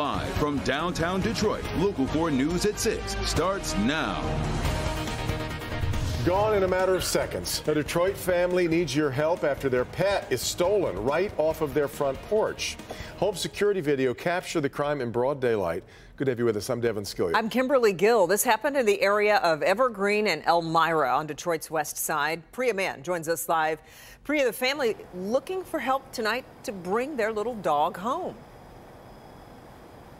Live from downtown Detroit, Local 4 News at 6 starts now. Gone in a matter of seconds. A Detroit family needs your help after their pet is stolen right off of their front porch. Home security video captured the crime in broad daylight. Good to have you with us. I'm Devin Skillion. I'm Kimberly Gill. This happened in the area of Evergreen and Elmira on Detroit's west side. Priya Mann joins us live. Priya, the family looking for help tonight to bring their little dog home.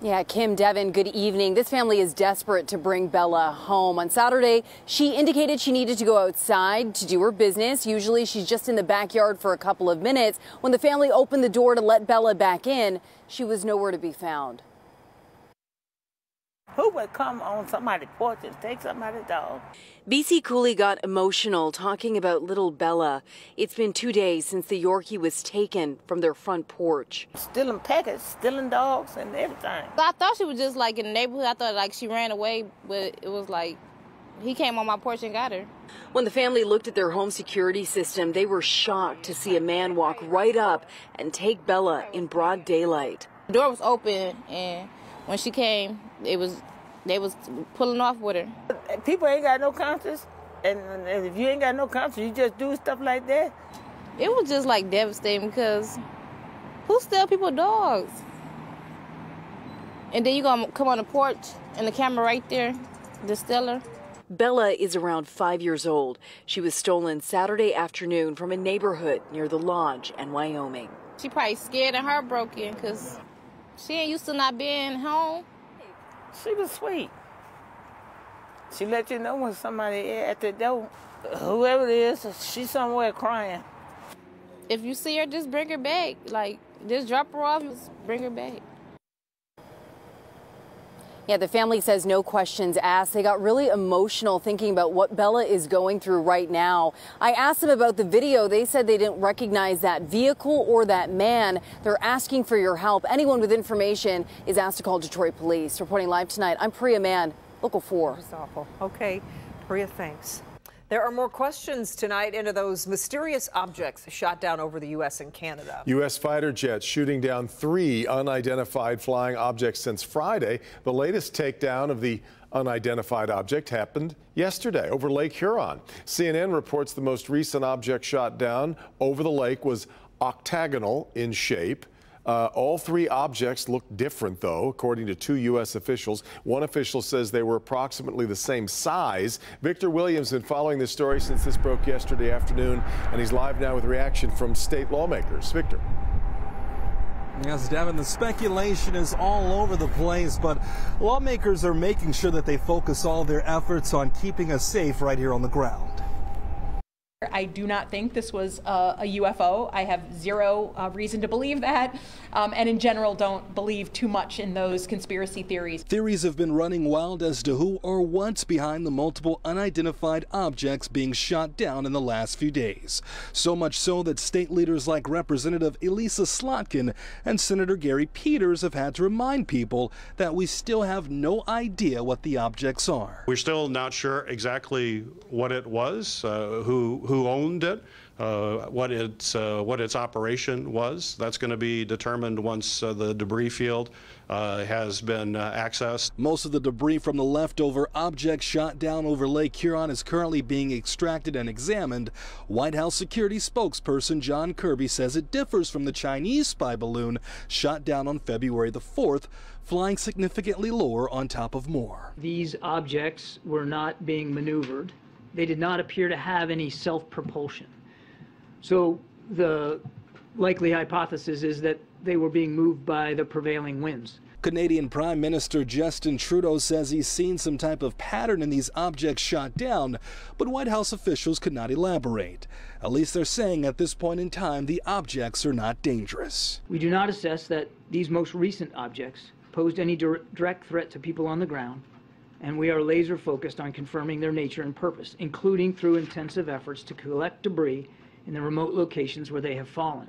Yeah, Kim, Devin, good evening. This family is desperate to bring Bella home. On Saturday, she indicated she needed to go outside to do her business. Usually she's just in the backyard for a couple of minutes. When the family opened the door to let Bella back in, she was nowhere to be found. Who would come on somebody's porch and take somebody's dog? BC Cooley got emotional talking about little Bella. It's been 2 days since the Yorkie was taken from their front porch. Stealing packets, stealing dogs and everything. I thought she was just like in the neighborhood. I thought like she ran away, but it was like he came on my porch and got her. When the family looked at their home security system, they were shocked to see a man walk right up and take Bella in broad daylight. The door was open, and when she came, they was pulling off with her. People ain't got no conscience, and if you ain't got no conscience, you just do stuff like that. It was just like devastating because who steal people's dogs? And then you gonna come on the porch and the camera right there, the stealer. Bella is around 5 years old. She was stolen Saturday afternoon from a neighborhood near the Lodge in Wyoming. She probably scared and heartbroken because she ain't used to not being home. She was sweet. She let you know when somebody at the door. Whoever it is, she's somewhere crying. If you see her, just bring her back. Like, just drop her off, just bring her back. Yeah, the family says no questions asked. They got really emotional thinking about what Bella is going through right now. I asked them about the video. They said they didn't recognize that vehicle or that man. They're asking for your help. Anyone with information is asked to call Detroit Police. Reporting live tonight, I'm Priya Mann, Local 4. That's awful. Okay, Priya, thanks. There are more questions tonight into those mysterious objects shot down over the U.S. and Canada. U.S. fighter jets shooting down 3 unidentified flying objects since Friday. The latest takedown of the unidentified object happened yesterday over Lake Huron. CNN reports the most recent object shot down over the lake was octagonal in shape. All 3 objects look different, though, according to 2 U.S. officials. One official says they were approximately the same size. Victor Williams has been following this story since this broke yesterday afternoon, and he's live now with reaction from state lawmakers. Victor. Yes, Devin, the speculation is all over the place, but lawmakers are making sure that they focus all their efforts on keeping us safe right here on the ground. I do not think this was a UFO. I have zero reason to believe that, and in general don't believe too much in those conspiracy theories. Theories have been running wild as to who or what's behind the multiple unidentified objects being shot down in the last few days. So much so that state leaders like Representative Elisa Slotkin and Senator Gary Peters have had to remind people that we still have no idea what the objects are. We're still not sure exactly what it was, who owned it, what its operation was. That's going to be determined once the debris field has been accessed. Most of the debris from the leftover object shot down over Lake Huron is currently being extracted and examined. White House security spokesperson John Kirby says it differs from the Chinese spy balloon shot down on February the 4th, flying significantly lower on top of more. These objects were not being maneuvered. They did not appear to have any self-propulsion. So the likely hypothesis is that they were being moved by the prevailing winds. Canadian Prime Minister Justin Trudeau says he's seen some type of pattern in these objects shot down, but White House officials could not elaborate. At least they're saying at this point in time the objects are not dangerous. We do not assess that these most recent objects posed any direct threat to people on the ground, and we are laser focused on confirming their nature and purpose, including through intensive efforts to collect debris in the remote locations where they have fallen.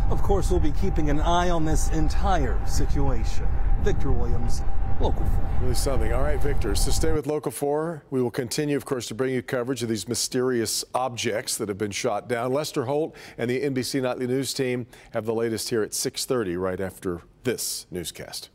Of course, we'll be keeping an eye on this entire situation. Victor Williams, Local 4. Really something. All right, Victor. So stay with Local 4. We will continue, of course, to bring you coverage of these mysterious objects that have been shot down. Lester Holt and the NBC Nightly News team have the latest here at 6:30 right after this newscast.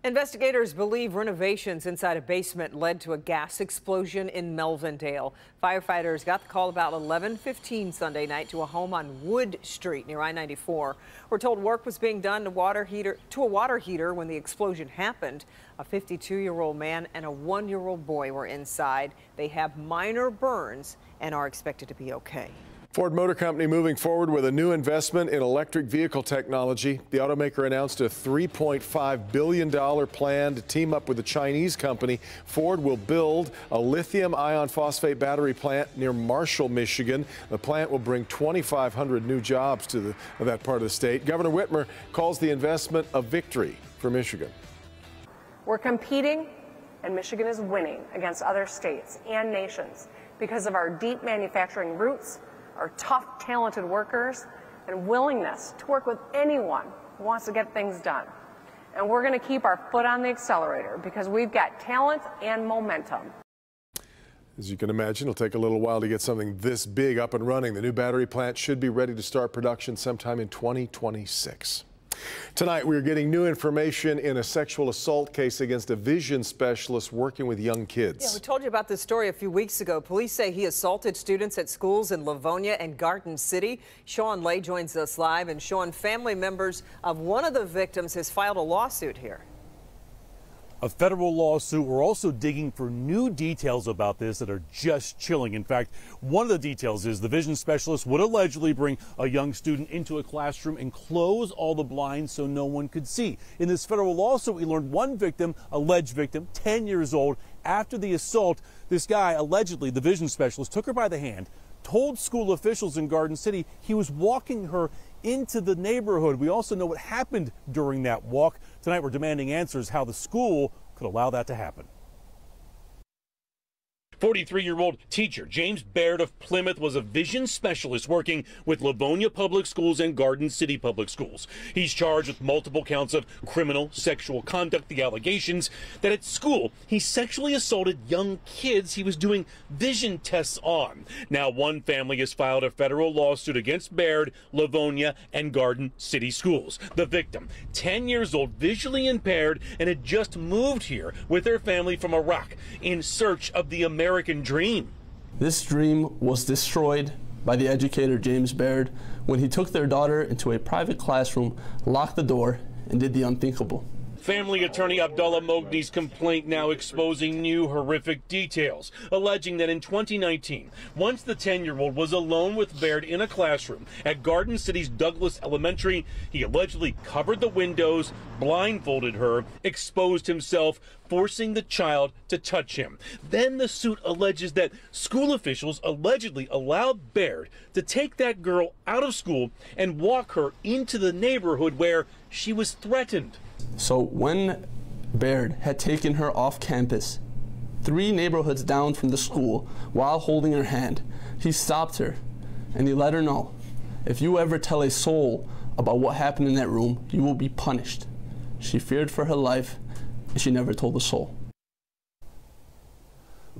Investigators believe renovations inside a basement led to a gas explosion in Melvindale. Firefighters got the call about 11:15 Sunday night to a home on Wood Street near I-94. We're told work was being done to a water heater when the explosion happened. A 52-year-old man and a 1-year-old boy were inside. They have minor burns and are expected to be okay. Ford Motor Company moving forward with a new investment in electric vehicle technology. The automaker announced a $3.5 billion plan to team up with a Chinese company. Ford will build a lithium iron phosphate battery plant near Marshall, Michigan. The plant will bring 2,500 new jobs to that part of the state. Governor Whitmer calls the investment a victory for Michigan. We're competing, and Michigan is winning against other states and nations because of our deep manufacturing roots, our tough, talented workers, and willingness to work with anyone who wants to get things done. And we're going to keep our foot on the accelerator because we've got talent and momentum. As you can imagine, it'll take a little while to get something this big up and running. The new battery plant should be ready to start production sometime in 2026. Tonight, we're getting new information in a sexual assault case against a vision specialist working with young kids. Yeah, we told you about this story a few weeks ago. Police say he assaulted students at schools in Livonia and Garden City. Sean Lay joins us live, and Sean, family members of one of the victims has filed a lawsuit here. A federal lawsuit. We're also digging for new details about this that are just chilling. In fact, one of the details is the vision specialist would allegedly bring a young student into a classroom and close all the blinds so no one could see. In this federal lawsuit, we learned one victim, alleged victim, 10 years old. After the assault, this guy, allegedly the vision specialist, took her by the hand, told school officials in Garden City he was walking her into the neighborhood. We also know what happened during that walk. Tonight we're demanding answers how the school could allow that to happen. 43-year-old teacher James Baird of Plymouth was a vision specialist working with Livonia Public Schools and Garden City Public Schools. He's charged with multiple counts of criminal sexual conduct. The allegations that at school he sexually assaulted young kids he was doing vision tests on. Now one family has filed a federal lawsuit against Baird, Livonia, and Garden City Schools. The victim, 10 years old, visually impaired, and had just moved here with her family from Iraq in search of the American dream. This dream was destroyed by the educator James Baird when he took their daughter into a private classroom, locked the door, and did the unthinkable. Family attorney Abdullah Mogni's complaint now exposing new horrific details, alleging that in 2019, once the 10-year-old was alone with Baird in a classroom at Garden City's Douglas Elementary, he allegedly covered the windows, blindfolded her, exposed himself, forcing the child to touch him. Then the suit alleges that school officials allegedly allowed Baird to take that girl out of school and walk her into the neighborhood where she was threatened. So when Baird had taken her off campus, 3 neighborhoods down from the school, while holding her hand, he stopped her and he let her know, if you ever tell a soul about what happened in that room, you will be punished. She feared for her life, and she never told a soul.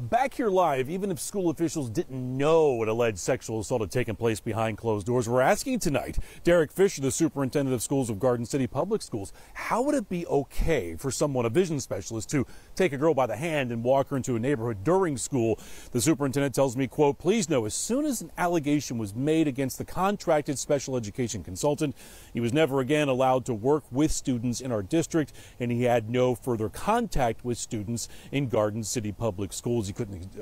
Back here live, even if school officials didn't know an alleged sexual assault had taken place behind closed doors, we're asking tonight, Derek Fisher, the superintendent of schools of Garden City Public Schools, how would it be okay for someone, a vision specialist, to take a girl by the hand and walk her into a neighborhood during school? The superintendent tells me, quote, please know, as soon as an allegation was made against the contracted special education consultant, he was never again allowed to work with students in our district, and he had no further contact with students in Garden City Public Schools. He couldn't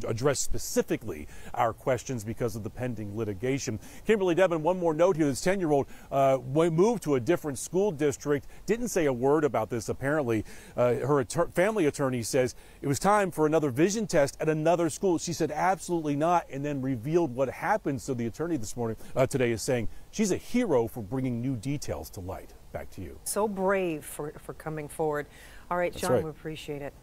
address specifically our questions because of the pending litigation. Kimberly Devin, one more note here. This 10-year-old moved to a different school district, didn't say a word about this apparently. Her family attorney says it was time for another vision test at another school. She said absolutely not, and then revealed what happened. So the attorney this morning, today, is saying she's a hero for bringing new details to light. Back to you. So brave for coming forward. All right, That's Sean, right. We appreciate it.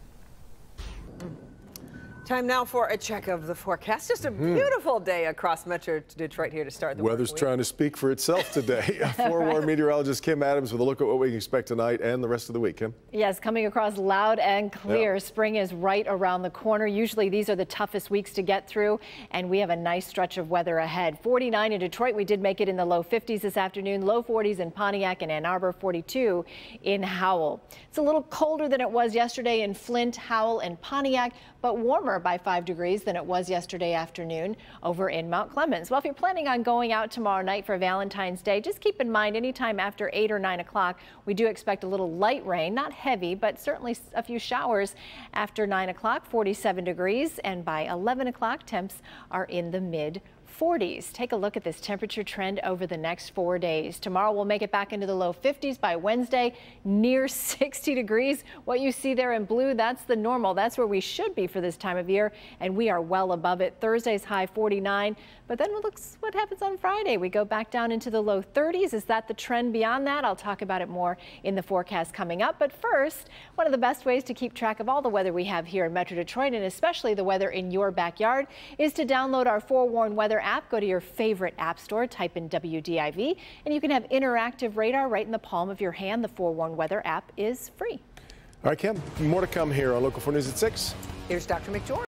Time now for a check of the forecast. Just a beautiful day across Metro Detroit here to start the weather's work week. trying to speak for itself today. Forewarned meteorologist Kim Adams with a look at what we can expect tonight and the rest of the week. Kim? Yes, coming across loud and clear. Yeah. Spring is right around the corner. Usually these are the toughest weeks to get through, and we have a nice stretch of weather ahead. 49 in Detroit. We did make it in the low 50s this afternoon. Low 40s in Pontiac and Ann Arbor. 42 in Howell. It's a little colder than it was yesterday in Flint, Howell, and Pontiac, but warmer by 5 degrees than it was yesterday afternoon over in Mount Clemens. Well, if you're planning on going out tomorrow night for Valentine's Day, just keep in mind anytime after 8 or 9 o'clock, we do expect a little light rain, not heavy, but certainly a few showers after 9 o'clock, 47 degrees, and by 11 o'clock, temps are in the mid 40s. Take a look at this temperature trend over the next 4 days. Tomorrow we'll make it back into the low 50s. By Wednesday, near 60 degrees. What you see there in blue, that's the normal. That's where we should be for this time of year, and we are well above it. Thursday's high 49, but then looks what happens on Friday. We go back down into the low 30s. Is that the trend beyond that? I'll talk about it more in the forecast coming up. But first, one of the best ways to keep track of all the weather we have here in Metro Detroit, and especially the weather in your backyard, is to download our Forewarned Weather app. Go to your favorite app store, type in WDIV, and you can have interactive radar right in the palm of your hand. The Forewarned Weather app is free. All right, Kim, more to come here on Local 4 News at 6. Here's Dr. McGeorge.